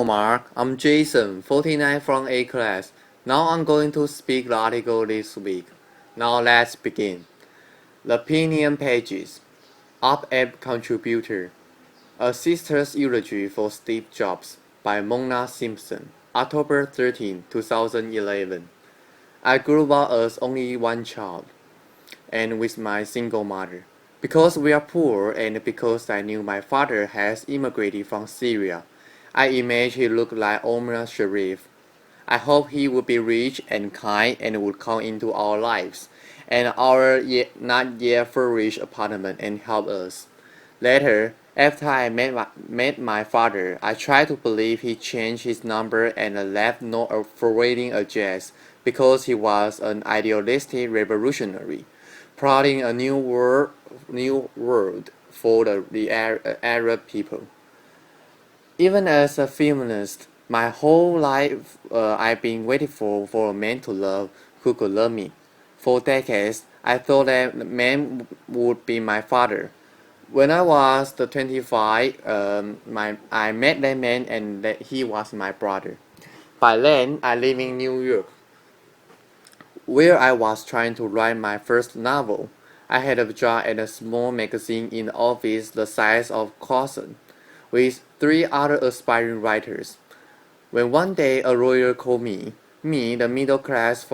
Omar. I'm Jason, 49 from A class. Now I'm going to speak the article this week. Now let's begin. The opinion pages. Op-ed contributor. A Sister's Eulogy for Steve Jobs by Mona Simpson. October 13, 2011. I grew up as only one child, and with my single mother. Because we are poor and because I knew my father has immigrated from Syria, I imagined he looked like Omar Sharif. I hoped he would be rich and kind and would come into our lives and our not yet furnished apartment and help us. Later, after I met my father, I tried to believe he changed his number and left no forwarding address because he was an idealistic revolutionary, plotting a new world for the Arab people. Even as a feminist, my whole life I've been waiting for a man to love who could love me. For decades, I thought that the man would be my father. When I was 25, I met that man and that he was my brother. By then, I live in New York, where I was trying to write my first novel. I had a job at a small magazine in the office the size of Carson, with three other aspiring writers. When one day a lawyer called me, the middle class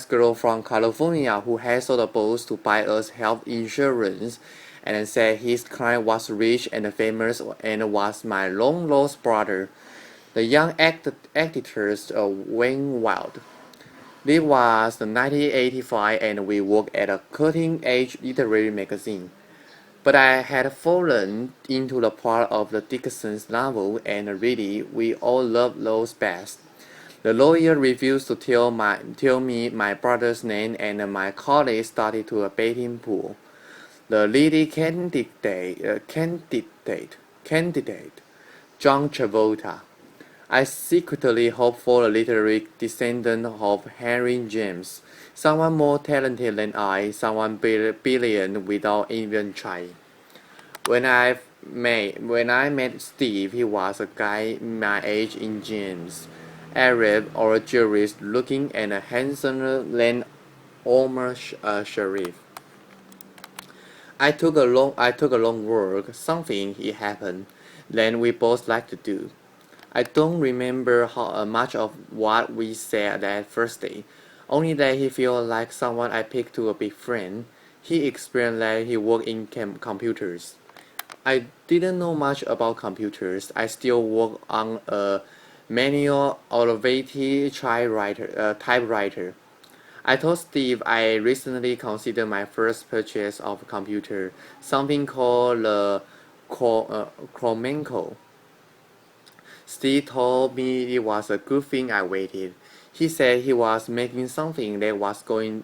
girl from California who hustled the boss to buy us health insurance, and said his client was rich and famous and was my long lost brother. The young editors went wild. This was 1985 and we worked at a cutting-edge literary magazine. But I had fallen into the part of the Dickinson's novel and really we all loved those best. The lawyer refused to tell me my brother's name and my colleagues started to a betting pool. The leading candidate, John Travolta. I secretly hoped for a literary descendant of Henry James, someone more talented than I, someone brilliant without even trying. When I met Steve, he was a guy my age in James, Arab or Jewish looking and handsomer than Omar Sharif. I took a long walk. Something it happened. Then we both liked to do. I don't remember much of what we said that first day, only that he felt like someone I picked to be friend. He explained that he worked in computers. I didn't know much about computers. I still work on a manual elevated typewriter. I told Steve I recently considered my first purchase of a computer, something called the Chromenco. Steve told me it was a good thing I waited. He said he was making something that was going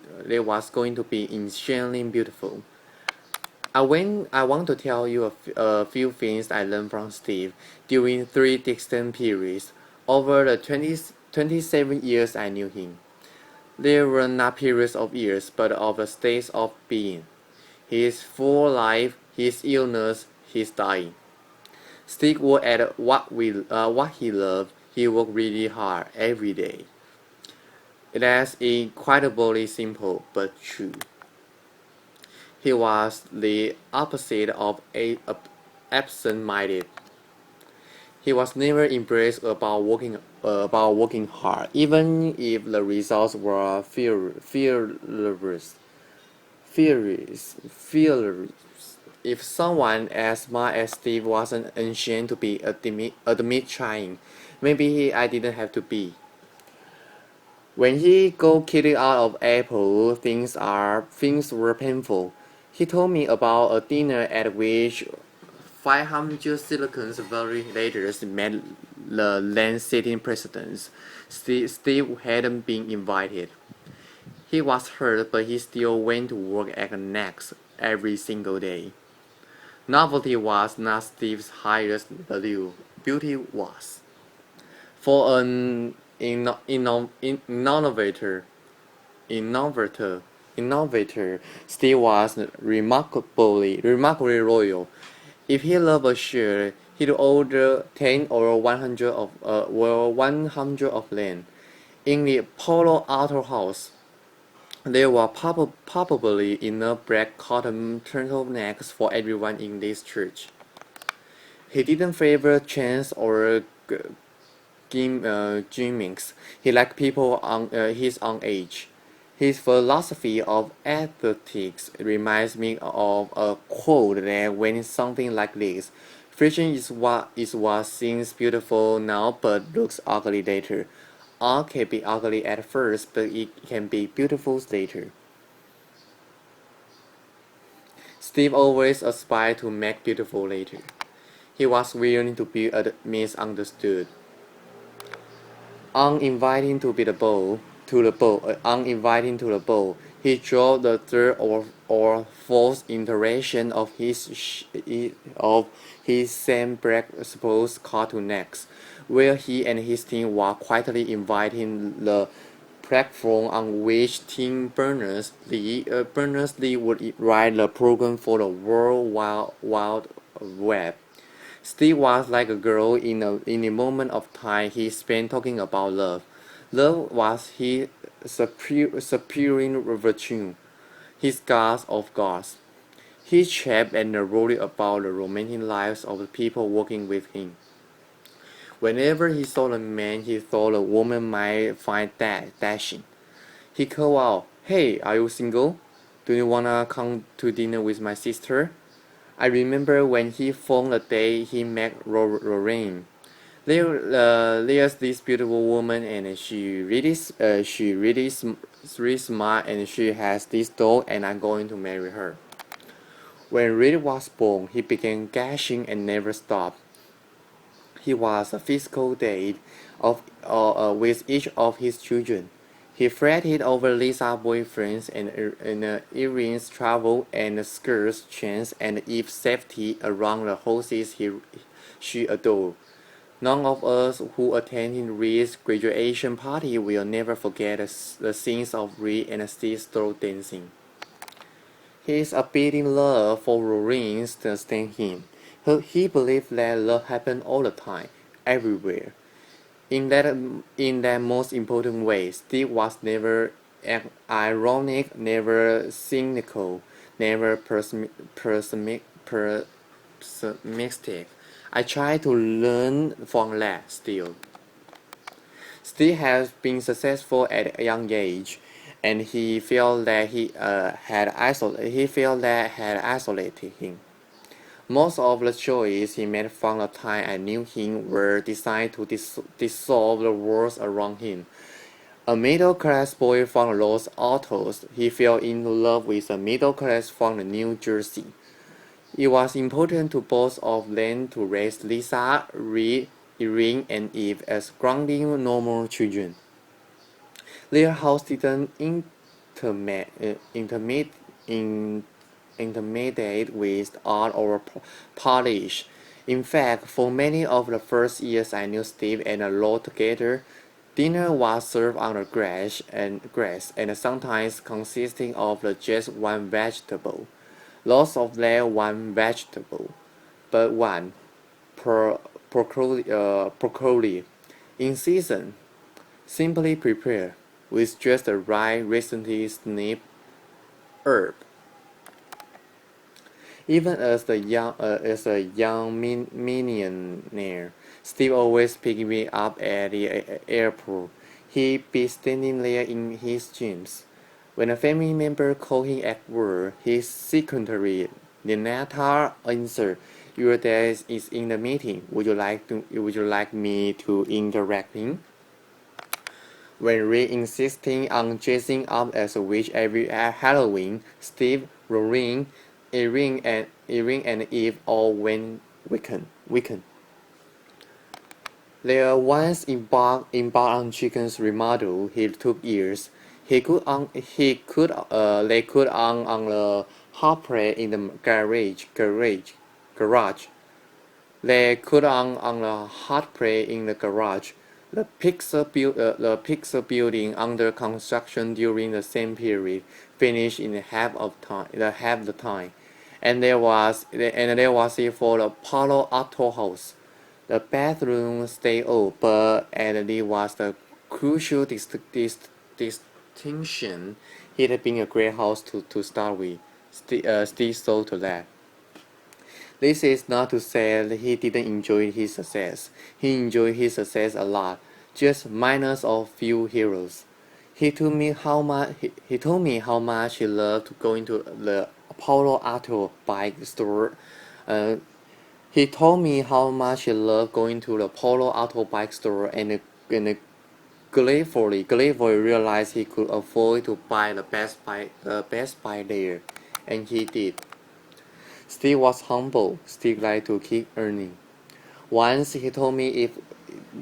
to be insanely beautiful. I want to tell you a few things I learned from Steve during three distinct periods over the 27 years I knew him. There were not periods of years, but of states of being. His full life, his illness, his dying. Steve worked at what he loved. He worked really hard every day. That's incredibly simple but true. He was the opposite of absent-minded. He was never embraced about working hard, even if the results were fearless. If someone as smart as Steve wasn't ashamed to be admit trying, maybe I didn't have to be. When he got kicked out of Apple, things were painful. He told me about a dinner at which 500 Silicon Valley leaders met the then sitting president. Steve hadn't been invited. He was hurt, but he still went to work at Next every single day. Novelty was not Steve's highest value. Beauty was. For an innovator, Steve was remarkably loyal. If he loved a shirt, He'd order 10 or 100 of land. In the Palo Alto house, there were probably enough black cotton turtlenecks for everyone in this church. He didn't favor chance or gimmicks. He liked people on his own age. His philosophy of athletics reminds me of a quote that went something like this: "Fashion is what seems beautiful now but looks ugly later. Art can be ugly at first, but it can be beautiful later." Steve always aspired to make beautiful later. He was willing to be misunderstood. Uninviting to the ball, he drew the third or fourth iteration of his same black sports cartoon next, where he and his team were quietly inviting the platform on which Tim Berners-Lee would write the program for the World Wide Web. Steve was like a girl in a moment of time he spent talking about love. Love was his superior virtue, his god of gods. He chatted and wrote about the romantic lives of the people working with him. Whenever he saw a man he thought a woman might find dashing, he called out, "Hey, are you single? Do you wanna come to dinner with my sister?" I remember when he phoned the day he met Lorraine. There's this beautiful woman, and really smart, and she has this dog, and I'm going to marry her. When Reed was born, he began gushing and never stopped. He was a physical date with each of his children. He fretted over Lisa's boyfriends and Irene's travel and Skirt's chance and Eve's safety around the horses she adored. None of us who attended Reed's graduation party will never forget the scenes of Reed and Steve stroll dancing. His abiding love for Lorraine sustained him. He believed that love happened all the time, everywhere. In that most important way, Steve was never ironic, never cynical, never pessimistic. I try to learn from that still. Steve has been successful at a young age, and he felt that had isolated him. Most of the choices he made from the time I knew him were designed to dissolve the world around him. A middle-class boy from Los Altos, he fell in love with a middle class from New Jersey. It was important to both of them to raise Lisa, Reed, Irene, and Eve as grounding, normal children. Their house didn't intermediate with art or polish. In fact, for many of the first years I knew Steve and Laura together, dinner was served on the grass and sometimes consisting of just one vegetable. Lots of that one vegetable, but one, broccoli, in season, simply prepared, with just the right recently snipped herb. Even as a young millionaire, Steve always picked me up at the airport. He'd be standing there in his jeans. When a family member called him at work, his secretary, Renata, answered, "Your dad is in the meeting. Would you like me to interact him?" When Rick insisting on dressing up as a witch every Halloween, Steve, Lorraine, Irene and Eve all went weakened. Their once embarked on chicken's remodel. It took years. They could on the hot plate in the garage. They could on the hot plate in the garage. The Pixar building under construction during the same period finished in half the time, and there was it for the Palo Alto house. The bathroom stayed open, but it was the crucial distinction. It had been a great house to start with. Still so to that. This is not to say that he didn't enjoy his success. He enjoyed his success a lot, just minus a few heroes. He told me how much he loved going to the Palo Alto bike store. Uh, he told me how much he loved going to the Palo Alto bike store and gleefully realized he could afford to buy the best bike there, and he did. Steve was humble. Steve liked to keep earning. Once he told me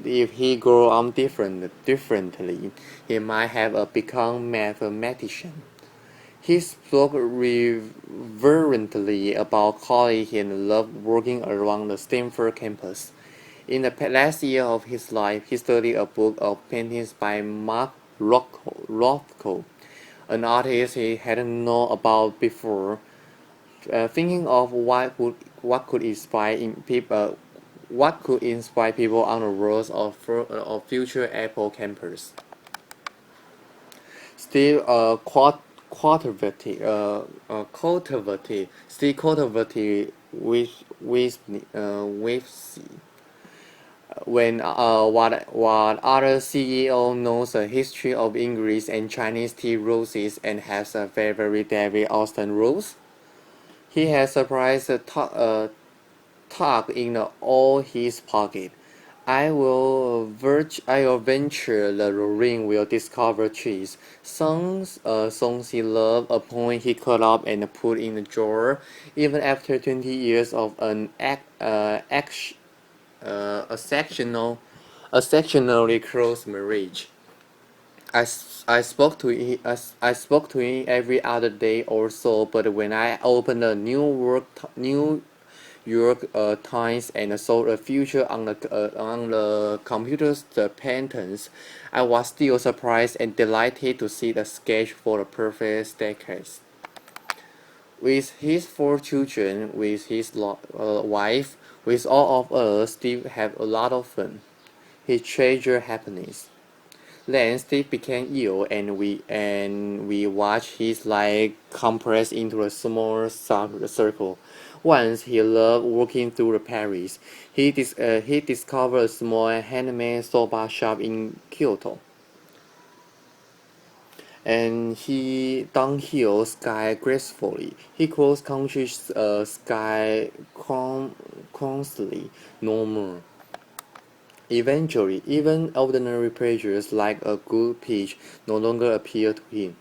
if he grew up differently, he might have become a mathematician. He spoke reverently about college and loved working around the Stanford campus. In the last year of his life, he studied a book of paintings by Mark Rothko, an artist he hadn't known about before. Thinking of what could inspire people on the roads of future Apple campers. Still cultivated with C. When what other CEO knows the history of English and Chinese tea roses and has a favorite David Austin rose, he has surprised tucked in all his pocket. I will venture the Lorraine will discover trees, songs he loved, a poem he cut up and put in a drawer, even after 20 years of an a sectionally close marriage. I spoke to him every other day or so, but when I opened the New York Times and saw the future on the computer's the patterns, I was still surprised and delighted to see the sketch for the perfect staircase. With his 4 children, with his wife, with all of us, Steve had a lot of fun. He treasured happiness. Then Steve became ill, and we watched his life compress into a small circle. Once he loved walking through Paris. He discovered a small handmade soba shop in Kyoto, and he downhill ski gracefully. He cross country ski constantly, no more. Eventually, even ordinary pleasures like a good peach no longer appeal to him.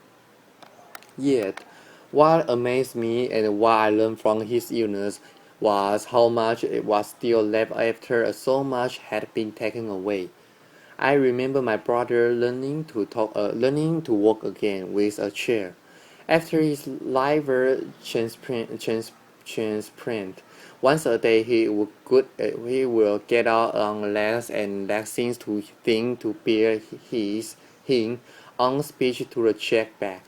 Yet, what amazed me and what I learned from his illness was how much it was still left after so much had been taken away. I remember my brother learning to walk again with a chair. After his liver transplant, once a day he will get out on legs, and that seems to think to bear him on speech to the check back.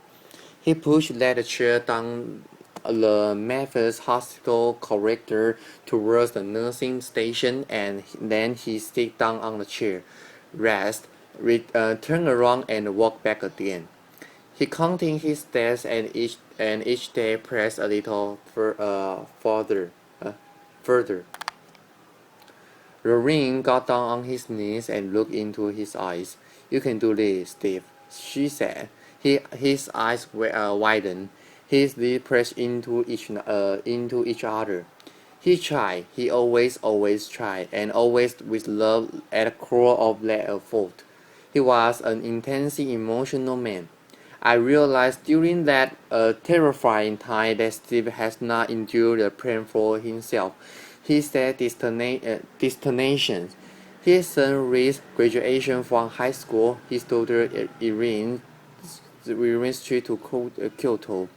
He pushed that chair down the Memphis hospital corridor towards the nursing station, and then he sat down on the chair, turned around and walked back again. He counted his steps and each day pressed a little further. Further. Lorraine got down on his knees and looked into his eyes. "You can do this, Steve," she said. His eyes widened. His lips pressed into each other. He tried. He always tried, and always with love at the core of that effort. He was an intensely emotional man. I realized during that terrifying time that Steve has not endured the pain for himself. He set destinations. His son reached graduation from high school. His daughter Irene street to Kyoto,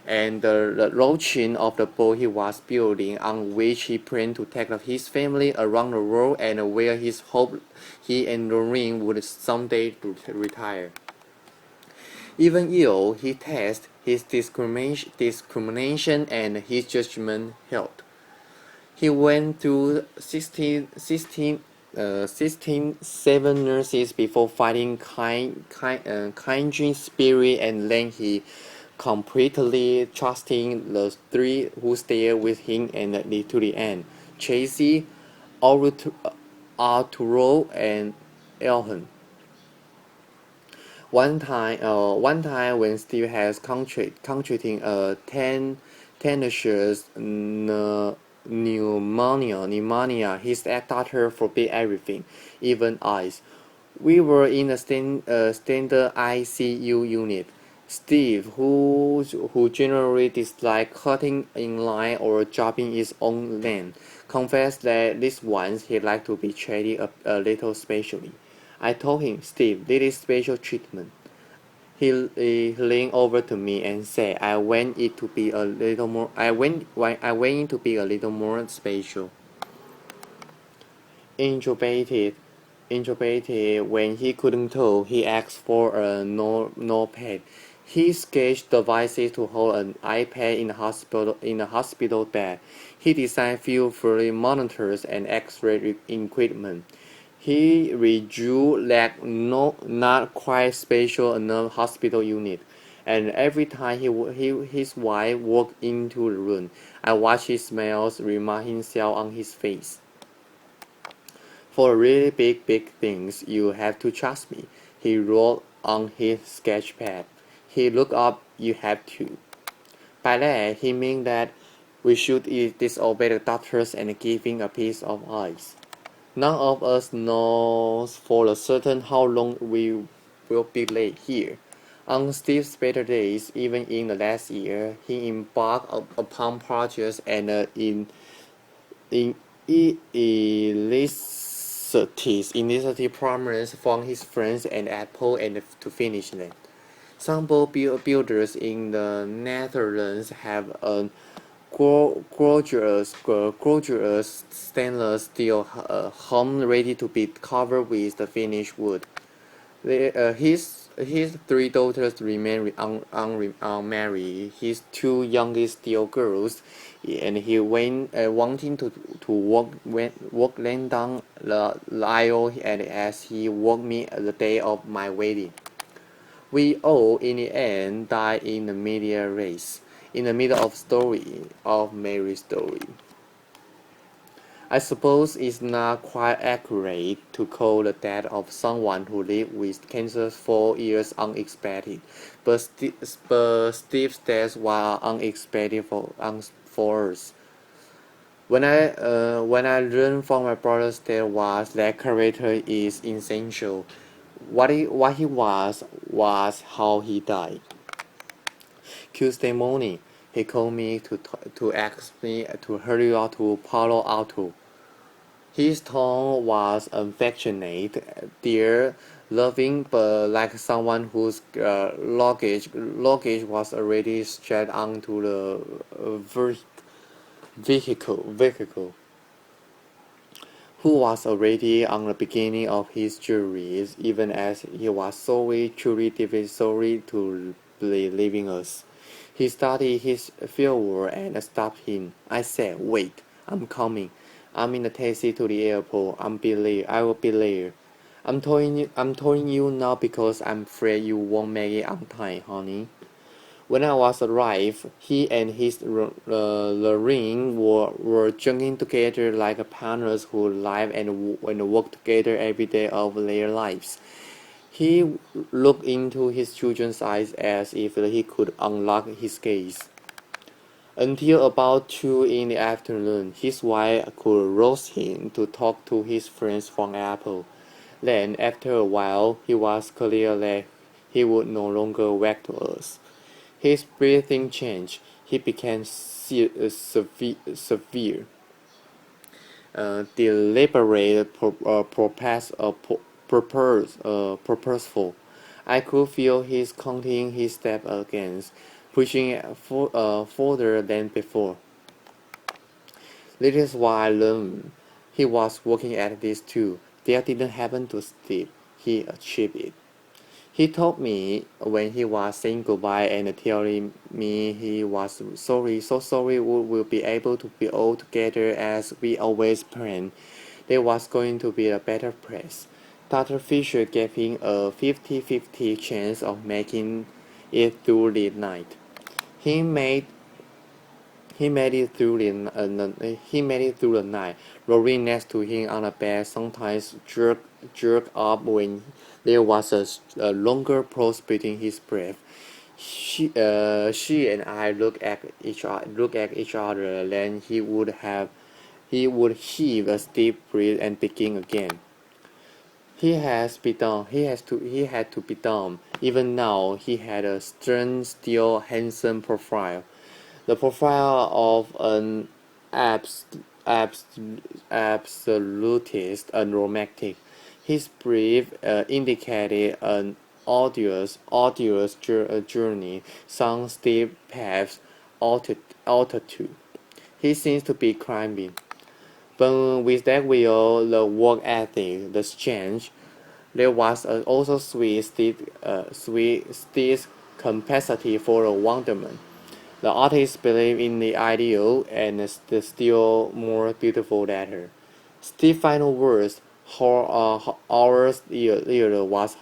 and the launching of the boat he was building, on which he planned to take his family around the world, and where he hoped he and Lorraine would someday retire. Even ill, he tested his discrimination and his judgment held. He went through 7 nurses before finding kindred spirit, and then he completely trusting the three who stayed with him and to the end: Tracy, Arturo, and Elton. One time when Steve has contracting a tenacious pneumonia, his doctor forbid everything, even eyes. We were in a standard ICU unit. Steve, who generally disliked cutting in line or dropping his own lane, confessed that this once he liked to be treated a little specially. I told him, Steve, this is special treatment. He leaned over to me and said, I want it to be a little more. I want it to be a little more special. Introverted, introverted. When he couldn't talk, he asked for a notepad. He sketched devices to hold an iPad in the hospital bed. He designed few free monitors and X-ray equipment. He redrew like not quite special enough hospital unit. And every time his wife walked into the room, I watched his smiles remind himself on his face. For really big things, you have to trust me. He wrote on his sketchpad. He looked up, you have to. By that, he meant that we should disobey the doctors and give him a piece of ice. None of us knows for certain how long we will be late here. On Steve's better days, even in the last year, he embarked upon projects and in initiative promised from his friends and Apple and to finish them. Some boat builders in the Netherlands have a gorgeous stainless steel home ready to be covered with the finished wood. His three daughters remain unmarried. His two youngest still girls, and he went wanting to walk them down the aisle, and as he walked me the day of my wedding. We all, in the end, died in the media race, in the middle of Mary's story. I suppose it's not quite accurate to call the death of someone who lived with cancer 4 years unexpected, but Steve's death was unexpected for us. When I learned from my brother's death was that character is essential. What he was how he died. Tuesday morning, he called me to ask me to hurry up to Palo Alto. His tone was affectionate, dear, loving, but like someone whose luggage was already strapped onto the vehicle, who was already on the beginning of his journey, even as he was truly sorry to be leaving us. He started his farewell and stopped him. I said, wait, I'm coming. I'm in the taxi to the airport. I will be there. I'm telling you now because I'm afraid you won't make it on time, honey. When I was arrived, he and his Lorraine were jogging together like partners who live and work together every day of their lives. He looked into his children's eyes as if he could unlock his gaze. Until about 2 in the afternoon, his wife could rouse him to talk to his friends from Apple. Then, after a while, it was clear that he would no longer wake to us. His breathing changed. He became severe, deliberate, purposeful. I could feel his counting his steps again, pushing further than before. This is why I learned. He was working at this too. There didn't happen to Steve. He achieved it. He told me when he was saying goodbye and telling me he was sorry, so sorry we will be able to be all together as we always planned. There was going to be a better place. Dr. Fisher gave him a 50-50 chance of making it through the night. He made he made it through the night, rolling next to him on the bed, sometimes jerk up when there was a longer pause between his breath. She and I look at each other. Then he would heave a deep breath and begin again. He had to be dumb. Even now, he had a stern, still handsome profile. The profile of an abs, abs, absolutist and romantic. His brief indicated an arduous journey, some steep paths, altitude. He seems to be climbing. But with that will, the work ethic, the change, there was also sweet capacity for a wonderment. The artist believed in the ideal and the still more beautiful letter. Steve's final words, hours later, was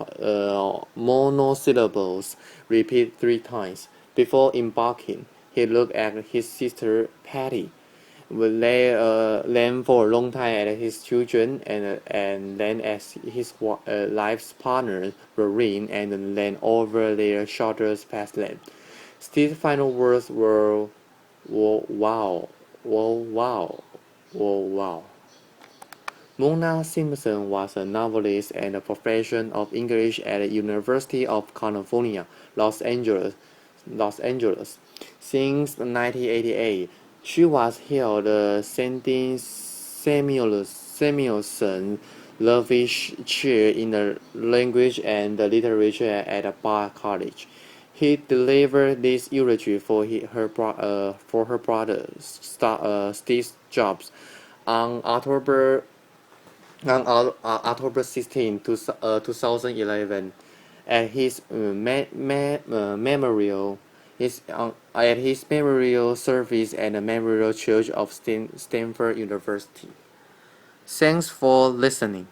monosyllables, repeated 3 times. Before embarking, he looked at his sister Patty, then for a long time at his children, and then at his life's partner, Lorraine, and then over their shoulders past them. Steve's final words were, "Whoa, wow, whoa, wow, whoa, wow." Mona Simpson was a novelist and a professor of English at the University of California, Los Angeles. Since 1988, she was held the Sandy Samuelson Lovish Chair in the Language and Literature at Bard College. He delivered this eulogy for her brother, Steve Jobs, on October 16, 2011, at his memorial. At his memorial service at the Memorial Church of Stanford University. Thanks for listening.